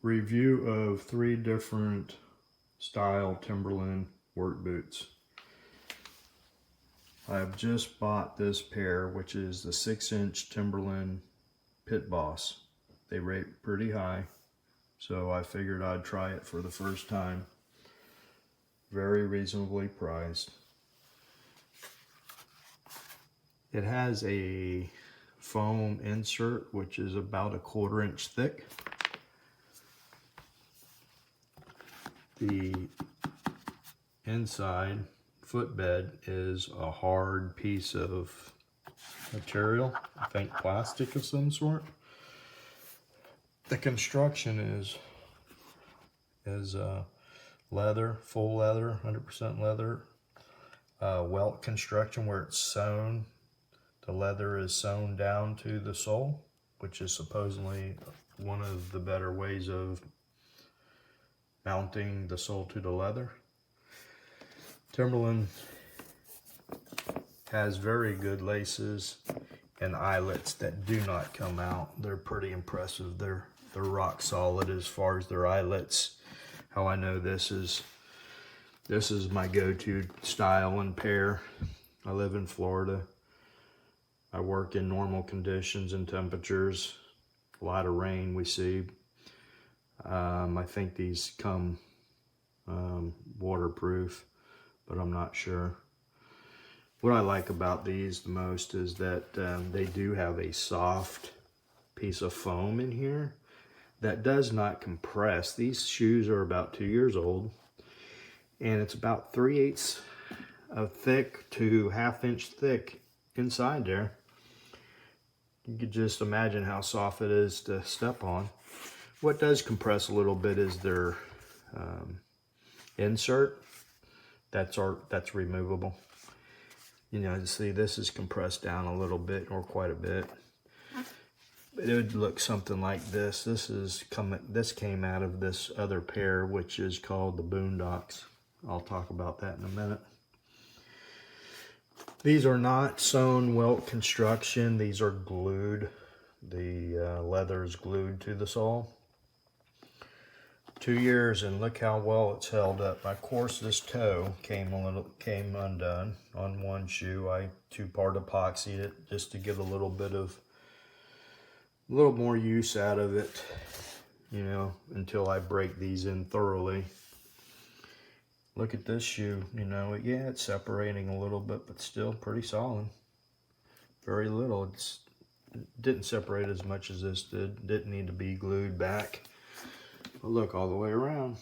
Review of 3 different style Timberland work boots. I've just bought this pair, which is the 6-inch Timberland Pit Boss. They rate pretty high, so I figured I'd try it for the first time. Very reasonably priced. It has a foam insert, which is about a 1/4 inch thick. The inside footbed is a hard piece of material, I think plastic of some sort. The construction is leather, full leather, 100% leather. Welt construction where it's sewn. The leather is sewn down to the sole, which is supposedly one of the better ways of mounting the sole to the leather. Timberland has very good laces and eyelets that do not come out. They're pretty impressive. They're rock solid as far as their eyelets. How I know this is my go-to style and pair. I live in Florida. I work in normal conditions and temperatures. A lot of rain we see. I think these come waterproof, but I'm not sure. What I like about these the most is that they do have a soft piece of foam in here that does not compress. These shoes are about 2 years old, and it's about 3/8 of thick to 1/2 inch thick inside there. You could just imagine how soft it is to step on. What does compress a little bit is their insert. That's removable. You know, see, this is compressed down a little bit, or quite a bit. It would look something like this. This came out of this other pair, which is called the Boondocks. I'll talk about that in a minute. These are not sewn welt construction. These are glued. The leather is glued to the sole. 2 years, and look how well it's held up. Of course, this toe came undone on one shoe. I 2-part epoxied it just to get a little more use out of it, you know, until I break these in thoroughly. Look at this shoe, you know, yeah, it's separating a little bit, but still pretty solid. Very little. It didn't separate as much as this did. Didn't need to be glued back. But look, all the way around.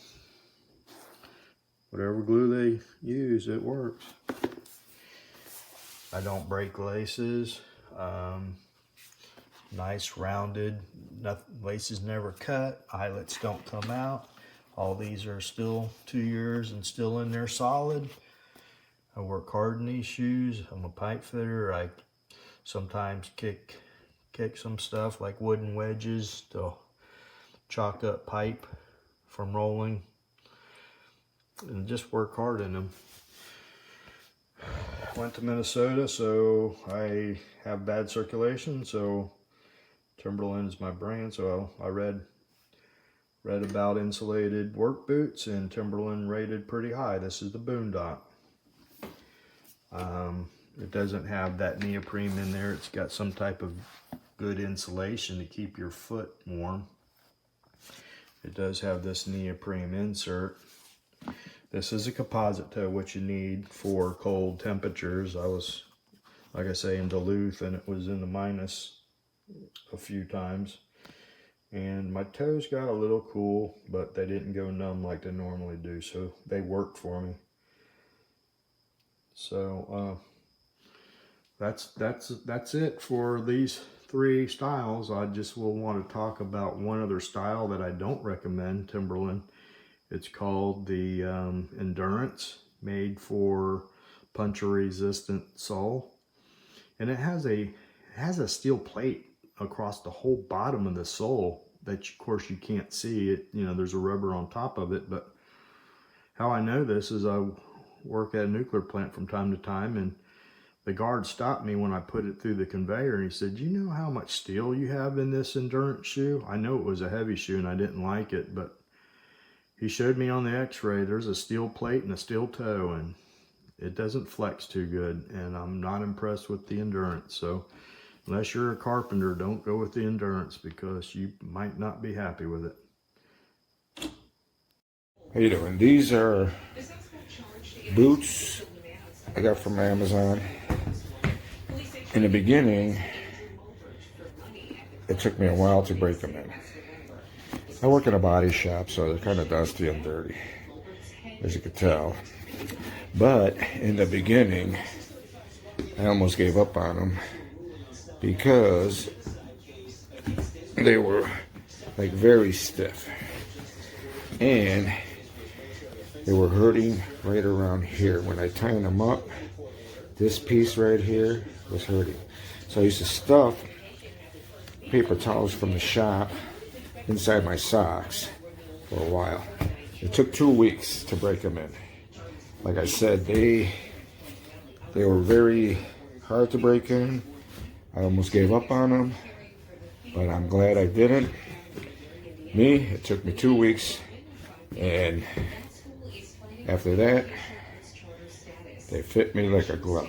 Whatever glue they use, it works. I don't break laces. Nice rounded, laces never cut, eyelets don't come out. All these are still 2 years and still in there solid. I work hard in these shoes. I'm a pipe fitter. I sometimes kick some stuff like wooden wedges to chalk up pipe from rolling, and just work hard in them. Went to Minnesota, so I have bad circulation, so Timberland is my brand. So I read about insulated work boots, and Timberland rated pretty high. This is the Boondock. It doesn't have that neoprene in there. It's got some type of good insulation to keep your foot warm. It does have this neoprene insert. This is a composite toe, which you need for cold temperatures. I was, like I say, in Duluth, and it was in the minus a few times. And my toes got a little cool, but they didn't go numb like they normally do, so they worked for me. So that's it for these 3 styles. I just will want to talk about one other style that I don't recommend, Timberland. It's called the Endurance, made for puncture resistant sole, and it has a steel plate across the whole bottom of the sole that of course you can't see it. You know, there's a rubber on top of it. But how I know this is I work at a nuclear plant from time to time, and the guard stopped me when I put it through the conveyor, and he said, "You know how much steel you have in this endurance shoe?" I know it was a heavy shoe and I didn't like it, but he showed me on the x-ray there's a steel plate and a steel toe, and it doesn't flex too good, and I'm not impressed with the endurance. So unless you're a carpenter, don't go with the endurance because you might not be happy with it. How you doing? These are boots I got from Amazon. In the beginning, it took me a while to break them in. I work in a body shop, so they're kind of dusty and dirty, as you could tell. But in the beginning, I almost gave up on them because they were like very stiff. And they were hurting right around here. When I tightened them up, this piece right here was hurting. So I used to stuff paper towels from the shop inside my socks for a while. It took 2 weeks to break them in. Like I said, they were very hard to break in. I almost gave up on them, but I'm glad I didn't. It took me 2 weeks, and after that, they fit me like a glove.